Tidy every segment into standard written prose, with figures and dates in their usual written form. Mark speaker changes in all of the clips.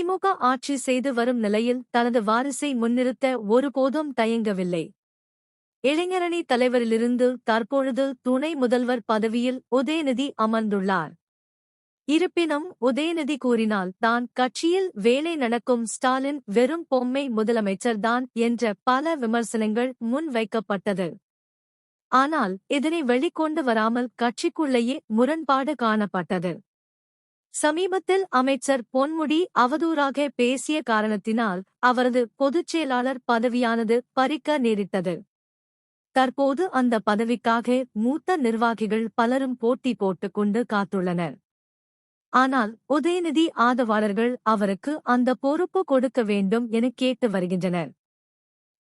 Speaker 1: திமுக ஆட்சி செய்து வரும் நிலையில் தனது வாரிசை முன்னிறுத்த ஒருபோதும் தயங்கவில்லை. இளைஞரணி தலைவரிலிருந்து தற்பொழுது துணை முதல்வர் பதவியில் உதயநிதி அமர்ந்துள்ளார். இருப்பினும் உதயநிதி கூறினால் தான் கட்சியில் வேலை நடக்கும், ஸ்டாலின் வெறும் பொம்மை முதலமைச்சர்தான் என்ற பல விமர்சனங்கள் முன்வைக்கப்பட்டது. ஆனால் இதனை வெளிக்கொண்டு வராமல் கட்சிக்குள்ளேயே முரண்பாடு காணப்பட்டது. சமீபத்தில் அமைச்சர் பொன்முடி அவதூறாக பேசிய காரணத்தினால் அவரது பொதுச்செயலாளர் பதவியானது பறிக்க நேரிட்டது. தற்போது அந்த பதவிக்காக மூத்த நிர்வாகிகள் பலரும் போட்டி போட்டுக்கொண்டு காத்துள்ளனர். ஆனால் உதயநிதி ஆதரவாளர்கள் அவருக்கு அந்த பொறுப்பு கொடுக்க வேண்டும் என கேட்டு வருகின்றனர்.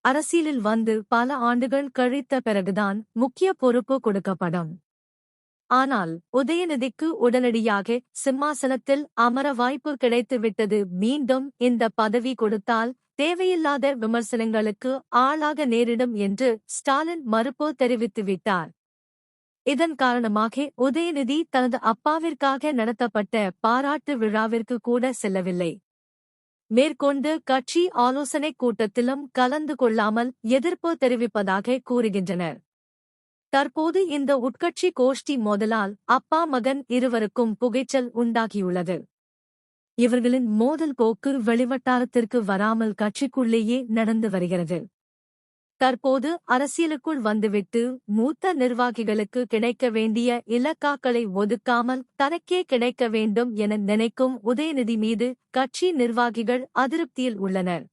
Speaker 1: அரசியலில் வந்து பல ஆண்டுகள் கழித்த பிறகுதான் முக்கிய பொறுப்பு கொடுக்கப்படும். ஆனால் உதயநிதிக்கு உடனடியாக சிம்மாசனத்தில் அமர வாய்ப்பு கிடைத்துவிட்டது. மீண்டும் இந்த பதவி கொடுத்தால் தேவையில்லாத விமர்சனங்களுக்கு ஆளாக நேரிடும் என்று ஸ்டாலின் மறுப்பு தெரிவித்துவிட்டார். இதன் காரணமாக உதயநிதி தனது அப்பாவிற்காக நடத்தப்பட்ட பாராட்டு விழாவிற்கு கூட செல்லவில்லை. மேற்கொண்டு கட்சி ஆலோசனைக் கூட்டத்திலும் கலந்து கொள்ளாமல் எதிர்ப்பு தெரிவிப்பதாக கூறுகின்றனர். தற்போது இந்த உட்கட்சி கோஷ்டி மோதலால் அப்பா மகன் இருவருக்கும் புகைச்சல் உண்டாகியுள்ளது. இவர்களின் மோதல் போக்கு வெளிவட்டாரத்திற்கு வராமல் கட்சிக்குள்ளேயே நடந்து வருகிறது. தற்போது அரசியலுக்குள் வந்துவிட்டு மூத்த நிர்வாகிகளுக்கு கிடைக்க வேண்டிய இலக்காக்களை ஒதுக்காமல் தனக்கே கிடைக்க வேண்டும் என நினைக்கும் உதயநிதி மீது கட்சி நிர்வாகிகள் அதிருப்தியில் உள்ளனர்.